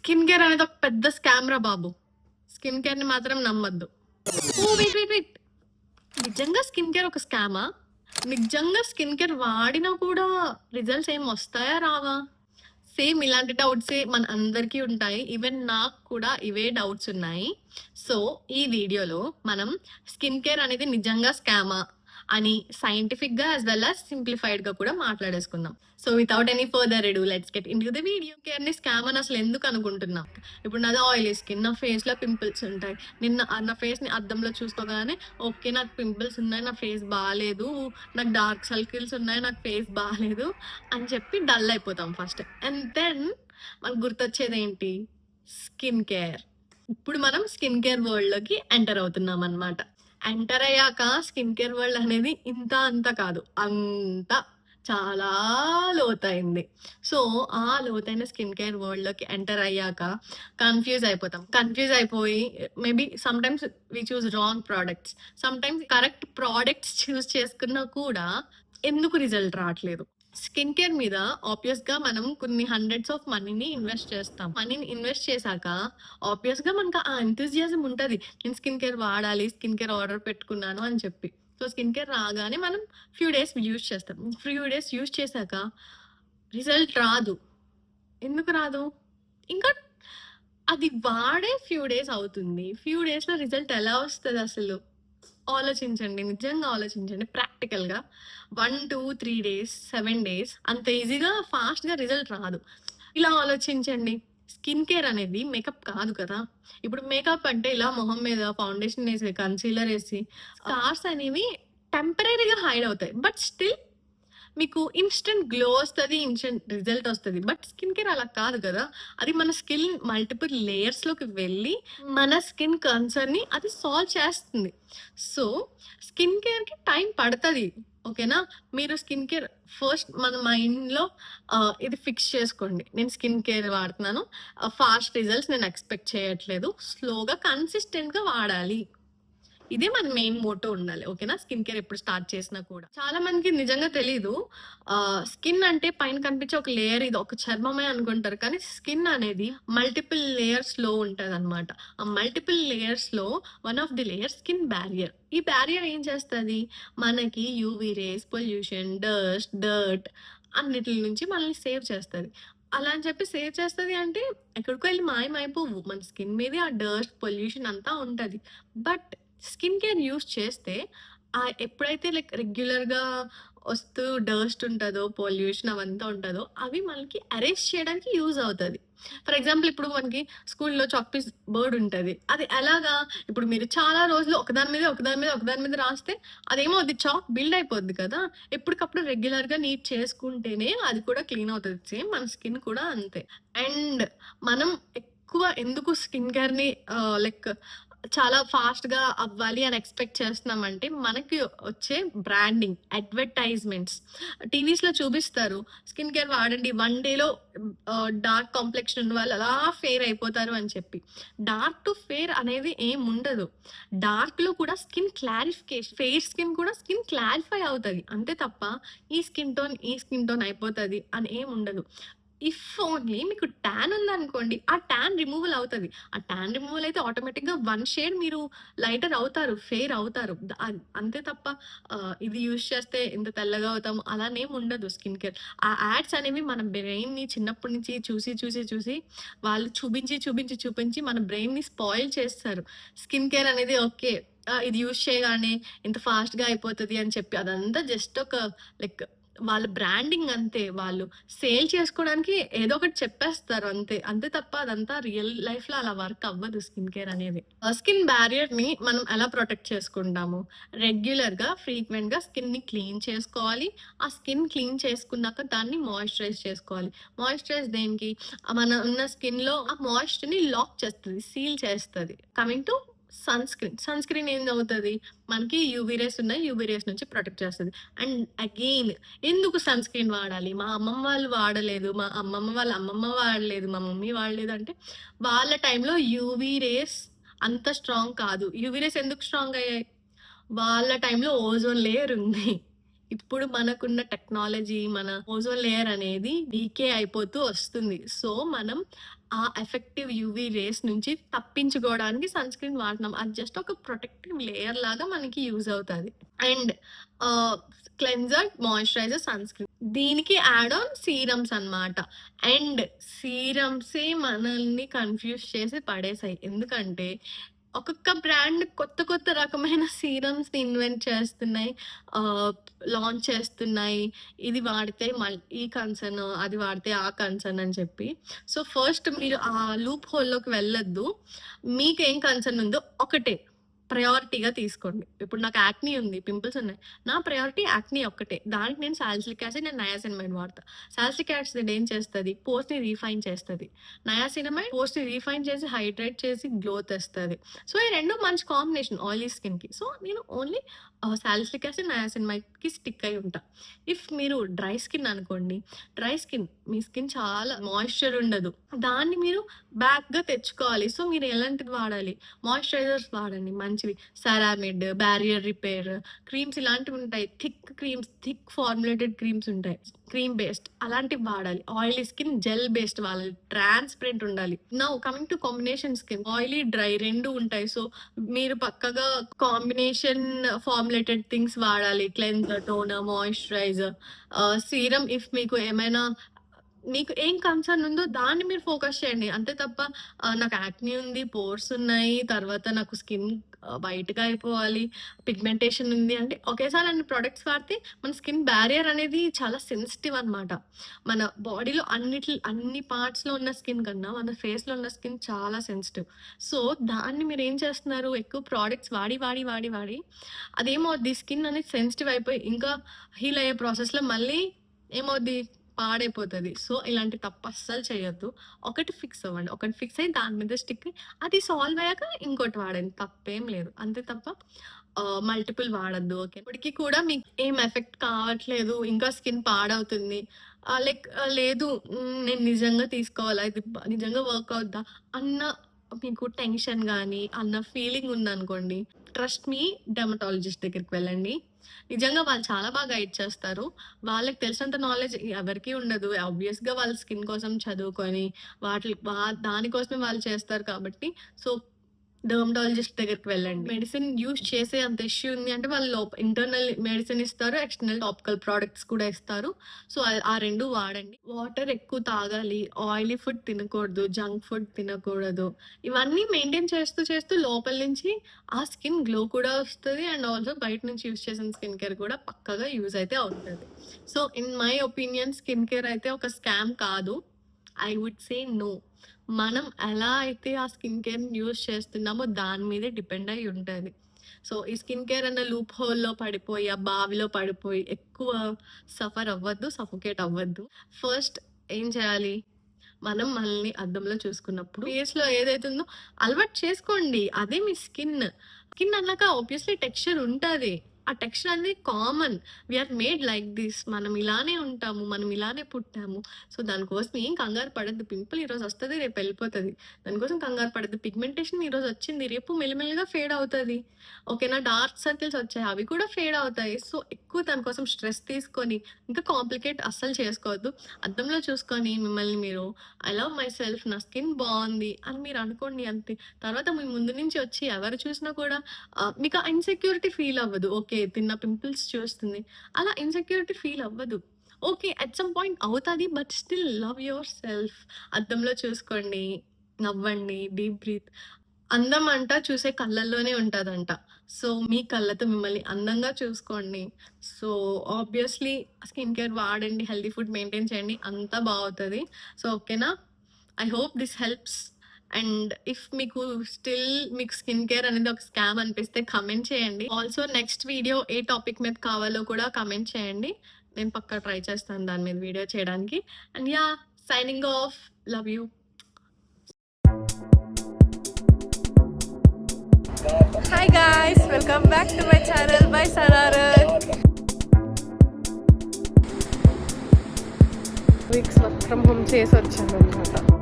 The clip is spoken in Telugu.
స్కిన్ కేర్ అనేది ఒక పెద్ద స్కామ్ రా బాబు. స్కిన్ కేర్‌ని మాత్రం నమ్మొద్దు. ఓహ్! Wait, wait, wait. నిజంగా స్కిన్ కేర్ ఒక స్కామా? నిజంగా స్కిన్ కేర్ వాడినా కూడా రిజల్ట్స్ ఏమి వస్తాయా? రావా? సేమ్ ఇలాంటి డౌట్సే మన అందరికీ ఉంటాయి. ఈవెన్ నాకు కూడా ఇవే డౌట్స్ ఉన్నాయి. సో, ఈ వీడియోలో మనం స్కిన్ కేర్ అనేది నిజంగా స్కామా అని సైంటిఫిక్‌గా యాస్ వెల్ యాస్ సింప్లిఫైడ్‌గా కూడా మాట్లాడేసుకుందాం. So, without any further ado let's get into the video. కేర్‌ని స్కామ్ అని అసలు ఎందుకు అనుకుంటున్నా? ఇప్పుడు నాది ఆయిలీ స్కిన్. నా ఫేస్‌లో పింపుల్స్ ఉంటాయి. నా ఫేస్‌ని అద్దంలో చూసుకోగానే ఓకే. నాకు పింపుల్స్ ఉన్నాయి. నా ఫేస్ బాలేదు. నాకు డార్క్ సర్కిల్స్ ఉన్నాయి. నాకు ఫేస్ బాలేదు అని చెప్పి డల్ అయిపోతాం ఫస్ట్. అండ్ దెన్ మనకు గుర్తొచ్చేదేంటి? Skin care. ఇప్పుడు మనం స్కిన్ కేర్ వరల్డ్‌లోకి ఎంటర్ అవుతున్నామనమాట. ఎంటర్ అయ్యాక స్కిన్ కేర్ వరల్డ్ అనేది ఇంత అంత కాదు. అంతా చాలా లోతైంది. సో, ఆ లోతైన స్కిన్ కేర్ వరల్డ్‌లోకి ఎంటర్ అయ్యాక కన్‌ఫ్యూజ్ అయిపోతాం. కన్‌ఫ్యూజ్ అయిపోయి maybe sometimes we choose wrong products. Sometimes correct products choose చేసుకున్నా కూడా ఎందుకు రిజల్ట్ రావట్లేదు? స్కిన్ కేర్ మీద ఆబ్వియస్‌గా మనం కొన్ని హండ్రెడ్స్ ఆఫ్ మనీని ఇన్వెస్ట్ చేస్తాం. మనీని ఇన్వెస్ట్ చేశాక ఆబ్వియస్‌గా మనకు ఆ ఎంథూసియాజం ఉంటది. నేను స్కిన్ కేర్ వాడాలి, స్కిన్ కేర్ ఆర్డర్ పెట్టుకున్నాను అని చెప్పి. సో, స్కిన్ కేర్ రాగానే మనం ఫ్యూ డేస్ యూజ్ చేస్తాం. ఫ్యూ డేస్ యూజ్ చేశాక రిజల్ట్ రాదు. ఎందుకు రాదు? ఇంకా అది వాడే ఫ్యూ డేస్ అవుతుంది. ఫ్యూ డేస్‌లో రిజల్ట్ ఎలా వస్తదసలు? ఆలోచించండి. నిజంగా ఆలోచించండి. ప్రాక్టికల్‌గా 1, 2, 3 డేస్, 7 డేస్ అంత ఈజీగా ఫాస్ట్‌గా రిజల్ట్ రాదు. ఇలా ఆలోచించండి. స్కిన్ కేర్ అనేది మేకప్ కాదు కదా! ఇప్పుడు మేకప్ అంటే ఇలా మొహం మీద ఫౌండేషన్ ఏసి, కన్సీలర్ ఏసి స్కార్స్ అనేవి టెంపరరీగా హైడ్ అవుతాయి. బట్ స్టిల్ మీకు ఇన్‌స్టంట్ గ్లో ఒస్తది. ఇన్‌స్టంట్ రిజల్ట్ ఒస్తది. బట్ స్కిన్ కేర్ అలా కాదు గదా! అది మన స్కిన్ మల్టిపుల్ లేయర్స్‌లోకి వెళ్ళి, మన స్కిన్ కన్సర్న్‌ని అది సాల్వ్ చేస్తుంది. సో, స్కిన్ కేర్‌కి టైం పడతది. ఓకేనా? మీరు స్కిన్ కేర్ ఫస్ట్ మన మైండ్‌లో ఇది ఫిక్స్ చేసుకోండి. నేను స్కిన్ కేర్ వాడుతున్నాను. ఫాస్ట్ రిజల్ట్స్ నేను ఎక్స్‌పెక్ట్ చేయట్లేదు. స్లోగా కన్సిస్టెంట్‌గా వాడాలి. ఇదే మన మెయిన్ మోటో ఉండాలి. ఓకేనా? స్కిన్ కేర్ ఎప్పుడు స్టార్ట్ చేసినా కూడా. చాలా మందికి నిజంగా తెలీదు. స్కిన్ అంటే పైన కనిపించే ఒక లేయర్ ఇది ఒక చర్మమే అనుకుంటారు. కానీ స్కిన్ అనేది మల్టిపుల్ లేయర్స్‌లో ఉంటదనమాట. ఆ మల్టిపుల్ లేయర్స్‌లో one of the layer skin barrier. ఈ బ్యారియర్ ఏం చేస్తది? మనకి UV rays, pollution, dust, dirt అన్నిట్లి నుంచి మనల్ని సేవ్ చేస్తది. అలా అని చెప్పి సేవ్ చేస్తది అంటే ఎక్కడికో ఎళ్లి మాయమైపోవు. మన స్కిన్ మీదే ఆ డస్ట్, పొల్యూషన్ అంతా ఉంటది. బట్ స్కిన్ కేర్ యూజ్ చేస్తే ఎప్పుడైతే లైక్ రెగ్యులర్‌గా వస్తూ డస్ట్ ఉంటదో, పొల్యూషన్ అవంతా ఉంటదో, అవి మనకి అరేస్ట్ చేయడానికి యూజ్ అవుతది. ఫర్ ఎగ్జాంపుల్ ఇప్పుడు మనకి స్కూల్‌లో చాక్ పీస్ బోర్డ్ ఉంటది. అది ఎలాగా ఇప్పుడు మీరు చాలా రోజులు ఒకదాని మీద, ఒకదాని మీద, ఒకదాని మీద రాస్తే అదేమవుద్ది చాక్ బిల్డ్ అయిపోద్ది కదా! ఎప్పటికప్పుడు రెగ్యులర్‌గా నీట్ చేసుకుంటేనే అది కూడా క్లీన్ అవుతది. సేమ్ మన స్కిన్ కూడా అంతే. అండ్ మనం ఎక్కువ ఎందుకు స్కిన్ కేర్‌ని లైక్ చాలా ఫాస్ట్‌గా అవ్వాలి అని ఎక్స్‌పెక్ట్ చేస్తున్నామంటే, మనకి వచ్చే బ్రాండింగ్, అడ్వర్టైజ్‌మెంట్స్ టీవీస్‌లో చూపిస్తారు. స్కిన్ కేర్ వాడండి. 1 డేలో డార్క్ కాంప్లెక్షన్ ఉన్న వాళ్ళు అలా ఫెయిర్ అయిపోతారు అని చెప్పి. డార్క్ టు ఫెయిర్ అనేది ఏముండదు. డార్క్‌లో కూడా స్కిన్ క్లారిఫికేషన్, ఫెయిర్ స్కిన్ కూడా స్కిన్ క్లారిఫై అవుతది. అంతే తప్ప ఈ స్కిన్ టోన్ అయిపోతది అని ఏముండదు. ఇఫ్ ఓన్లీ మీకు టాన్ ఉందనుకోండి, ఆ టాన్ రిమూవల్ అవుతది. ఆ టాన్ రిమూవల్ అయితే ఆటోమేటిక్‌గా 1 షేడ్ మీరు లైటర్ అవుతారు. ఫెయిర్ అవుతారు. అంతే తప్ప ఇది యూజ్ చేస్తే ఇంత తెల్లగా అవుతాము అలానేం ఉండదు స్కిన్ కేర్. ఆ యాడ్స్ అనేవి మన బ్రెయిన్‌ని చిన్నప్పటి నుంచి చూసి వాళ్ళు చూపించి మన బ్రెయిన్‌ని స్పాయిల్ చేస్తారు. స్కిన్ కేర్ అనేది ఓకే. ఇది యూజ్ చేయగానే ఇంత ఫాస్ట్‌గా అయిపోతది అని చెప్పి అదంతా జస్ట్ ఒక లైక్ వాళ్ళ బ్రాండింగ్ అంతే. వాళ్ళు సేల్ చేసుకోవడానికి ఏదో ఒకటి చెప్పేస్తారు అంతే. అంతే తప్ప అదంతా రియల్ లైఫ్‌లో అలా వర్క్ అవ్వదు స్కిన్ కేర్ అనేది. స్కిన్ బ్యారియర్‌ని మనం ఎలా ప్రొటెక్ట్ చేసుకుంటాము? రెగ్యులర్‌గా, ఫ్రీక్వెంట్‌గా స్కిన్‌ని క్లీన్ చేసుకోవాలి. ఆ స్కిన్ క్లీన్ చేసుకున్నాక దాన్ని మాయిశ్చరైజ్ చేసుకోవాలి. మాయిశ్చరైజ్ దేనికి? మన ఉన్న స్కిన్‌లో ఆ మాయిశ్చర్‌ని లాక్ చేస్తది. సీల్ చేస్తది. Coming to sunscreen. Sunscreen ఏందవుతది? మనకి యూవీ రేస్ ఉన్నాయి. యూవీ రేస్ నుంచి ప్రొటెక్ట్ చేస్తది. అండ్ అగైన్ ఎందుకు సన్ స్క్రీన్ వాడాలి? మా అమ్మమ్మ వాళ్ళు వాడలేదు. మా అమ్మమ్మ వాళ్ళ అమ్మమ్మ వాడలేదు. మా మమ్మీ వాడలేదు అంటే, వాళ్ళ టైంలో యూవీ రేస్ అంత స్ట్రాంగ్ కాదు. యూవీ రేస్ ఎందుకు స్ట్రాంగ్ అయ్యాయి? వాళ్ళ టైంలో ఓజోన్ లేయర్ ఉంది. ఇప్పుడు మనకున్న టెక్నాలజీ, మన ఓజోన్ లేయర్ అనేది డీకే అయిపోతూ వస్తుంది. సో, మనం ఆ ఎఫెక్టివ్ యూవీ రేస్ నుంచి తప్పించుకోవడానికి సన్ స్క్రీన్ వాడుతున్నాం. అది జస్ట్ ఒక ప్రొటెక్టివ్ లేయర్ లాగా మనకి యూజ్ అవుతది. And cleanser, moisturiser, sunscreen. దీనికి యాడ్ ఆన్ సీరమ్స్ అన్నమాట. అండ్ సీరమ్సే మనల్ని కన్‌ఫ్యూజ్ చేసి పడేసాయి. ఎందుకంటే ఒక్కొక్క బ్రాండ్ కొత్త రకమైన సీరమ్స్‌ని ఇన్వెంట్ చేస్తున్నాయి. ఆహ్, లాంచ్ చేస్తున్నాయి. ఇది వాడితే ఈ కన్సర్న్, అది వాడితే ఆ కన్సర్న్ అని చెప్పి. సో, ఫస్ట్ మీరు ఆ లూప్ హోల్‌లోకి వెళ్ళొద్దు. మీకేం కన్సర్న్ ఉందో ఒకటే ప్రయారిటీగా తీసుకోండి. ఇప్పుడు నాకు యాక్నీ ఉంది, పింపుల్స్ ఉన్నాయి. నా ప్రయారిటీ యాక్నీ ఒక్కటే. దానికి నేను సాలిసిలిక్ యాసిడ్ అండ్ నయాసినమైడ్ వాడతా. సాలిసిలిక్ యాసిడ్ ఏం చేస్తది? పోర్స్‌ని రీఫైన్ చేస్తది. నయాసినమైడ్ పోర్స్‌ని రీఫైన్ చేసి, హైడ్రేట్ చేసి గ్లో తెస్తది. సో, ఈ 2 మంచి కాంబినేషన్ ఆయిలీ స్కిన్‌కి. సో, నేను ఓన్లీ సాలిసిలిక్ యాసిడ్, నయాసినమైడ్‌కి స్టిక్ అయి ఉంటా. ఇఫ్ మీరు డ్రై స్కిన్ అనుకోండి, డ్రై స్కిన్ మీ స్కిన్ చాలా మాయిశ్చర్ ఉండదు. దాన్ని మీరు బ్యాక్‌గా తెచ్చుకోవాలి. సో, మీరు ఎలాంటిది వాడాలి? మాయిశ్చరైజర్స్ వాడండి మంచివి. సెరామిడ్, బారియర్ రిపేర్, క్రీమ్స్ ఇలాంటివి ఉంటాయి. Thick creams, thick formulated creams ఉంటాయి. క్రీమ్ బేస్డ్ అలాంటివి వాడాలి. ఆయిలీ స్కిన్ జెల్ బేస్డ్ వాడాలి. ట్రాన్స్‌పరెంట్ ఉండాలి. Now coming to combination skin. Oily, dry 2 ఉంటాయి. సో, మీరు పక్కగా కాంబినేషన్ ఫార్ములేటెడ్ థింగ్స్ వాడాలి. Cleanser, toner, moisturiser, serum if మీకు ఏమైనా మీకు ఏం కన్సర్న్ ఉందో దాన్ని మీరు ఫోకస్ చేయండి. అంతే తప్ప నాకు యాక్నీ ఉంది, పోర్స్ ఉన్నాయి, తర్వాత నాకు స్కిన్ వైట్‌గా అయిపోవాలి, పిగ్మెంటేషన్ ఉంది అంటే ఒకేసారి అన్ని ప్రొడక్ట్స్ వాడితే మన స్కిన్ బ్యారియర్ అనేది చాలా సెన్సిటివ్ అన్నమాట. మన బాడీలో అన్ని పార్ట్స్‌లో ఉన్న స్కిన్ కన్నా మన ఫేస్‌లో ఉన్న స్కిన్ చాలా సెన్సిటివ్. సో, దాన్ని మీరేం చేస్తున్నారు ఎక్కువ ప్రొడక్ట్స్ వాడి అదేమవుద్ది స్కిన్ అనేది సెన్సిటివ్ అయిపోయి ఇంకా హీల్ అయ్యే ప్రాసెస్‌లో మళ్ళీ ఏమవుద్ది పాడైపోతది. సో, ఇలాంటి తప్పు అస్సలు చేయొద్దు. ఒకటి ఫిక్స్ అవ్వండి. ఒకటి ఫిక్స్ అయ్యి దాని మీద స్టిక్ అయ్యి అది సాల్వ్ అయ్యాక ఇంకోటి వాడండి. తప్పేం లేదు. అంతే తప్ప మల్టిపుల్ వాడొద్దు. ఓకే. ఇప్పటికి కూడా మీకు ఏం ఎఫెక్ట్ కావట్లేదు. ఇంకా స్కిన్ పాడవుతుంది. లేదు నేను నిజంగా తీసుకోవాలా? ఇది నిజంగా వర్క్ అవుద్దా? అన్న మీకు టెన్షన్ గాని, అన్న ఫీలింగ్ ఉందనుకోండి. ట్రస్ట్ మీ డెర్మటాలజిస్ట్ దగ్గరికి వెళ్ళండి. నిజంగా వాళ్ళు చాలా బాగా గైడ్ చేస్తారు. వాళ్ళకి తెలిసినంత నాలెడ్జ్ ఎవరికీ ఉండదు. ఆబ్వియస్‌గా వాళ్ళ స్కిన్ కోసం చదువుకొని దాని కోసమే వాళ్ళు చేస్తారు కాబట్టి సో, డెర్మటాలజిస్ట్ దగ్గరికి వెళ్ళండి. మెడిసిన్ యూజ్ చేసే అంత ఇష్యూ ఉంది అంటే వాళ్ళు ఇంటర్నల్ మెడిసిన్ ఇస్తారు. ఎక్స్టర్నల్ టాపికల్ ప్రొడక్ట్స్ కూడా ఇస్తారు. సో, ఆ 2 వాడండి. వాటర్ ఎక్కువ తాగాలి. ఆయిలీ ఫుడ్ తినకూడదు. జంక్ ఫుడ్ తినకూడదు. ఇవన్నీ మెయింటైన్ చేస్తూ లోపల నుంచి ఆ స్కిన్ గ్లో కూడా వస్తది. అండ్ ఆల్సో బయట నుంచి యూజ్ చేసిన స్కిన్ కేర్ కూడా పక్కాగా యూజ్ అయితే అవుతది. So, in my opinion skin care అయితే ఒక స్కామ్ కాదు. I would say no. మనం ఎలా అయితే ఆ స్కిన్ కేర్‌ని యూజ్ చేస్తున్నామో దాని మీదే డిపెండ్ అయ్యి ఉంటది. సో, ఈ స్కిన్ కేర్ అన్న లూప్ హోల్‌లో పడిపోయి, ఆ బావిలో పడిపోయి ఎక్కువ సఫర్ అవ్వద్దు, సఫోకేట్ అవ్వద్దు. ఫస్ట్ ఏం చేయాలి? మనం మనల్ని అద్దంలో చూసుకున్నప్పుడు ఫేస్‌లో ఏదైతే ఉందో అలవాటు చేసుకోండి. అదే మీ స్కిన్. స్కిన్ అన్నాక ఆబ్వియస్‌లీ టెక్స్చర్ ఉంటది. ఆ టెక్స్చర్ అనేది common. We are made like this. మనం ఇలానే ఉంటాము. మనం ఇలానే పుట్టాము. సో, దానికోసం ఏం కంగారు పడొద్దు. పింపుల్ ఈరోజు వస్తది, రేపు వెళ్ళిపోతది. దానికోసం కంగారు పడొద్దు. పిగ్మెంటేషన్ ఈరోజు వచ్చింది, రేపు మెల్లిమెల్లిగా ఫేడ్ అవుతది. ఓకేనా? డార్క్ సర్కిల్స్ వచ్చాయి, అవి కూడా ఫేడ్ అవుతాయి. సో, ఎక్కువ దానికోసం స్ట్రెస్ తీసుకొని ఇంకా కాంప్లికేట్ అస్సలు చేసుకోవద్దు. అద్దంలో చూసుకొని మిమ్మల్ని మీరు ఐ లవ్ మై సెల్ఫ్, నా స్కిన్ బావుంది అని మీరు అనుకోండి అంతే. తర్వాత మీ ముందు నుంచి వచ్చి ఎవరు చూసినా కూడా మీకు ఆ ఇన్‌సెక్యూరిటీ ఫీల్ అవ్వదు. ఓకే. తిన్న పింపుల్స్ చూస్తుంది. అలా ఇన్‌సెక్యూరిటీ ఫీల్ అవ్వదు. ఓకే. అట్ సమ్ పాయింట్ అవుతది. But still love your self. అద్దంలో చూసుకోండి. నవ్వండి. Deep breath. అందం అంట చూసే కళ్ళల్లోనే ఉంటదంట. సో, మీ కళ్ళతో మిమ్మల్ని అందంగా చూసుకోండి. సో, ఆబ్వియస్‌లీ స్కిన్ కేర్ వాడండి. హెల్తీ ఫుడ్ మెయింటైన్ చేయండి. అంతా బావుతది. సో, ఓకేనా? I hope this helps. And if మీకు స్కిన్ కేర్ అనేది ఒక స్కామ్ అనిపిస్తే కమెంట్ చేయండి. ఆల్సో నెక్స్ట్ వీడియో ఏ టాపిక్ మీద కావాలో కూడా కమెంట్ చేయండి. నేను పక్కా ట్రై చేస్తాను దాని మీద వీడియో చేయడానికి. And yeah! Signing off. Love you. Hi guys, welcome back to my channel by Shararat. Weeks work from home చేసి వచ్చాను అనమాట.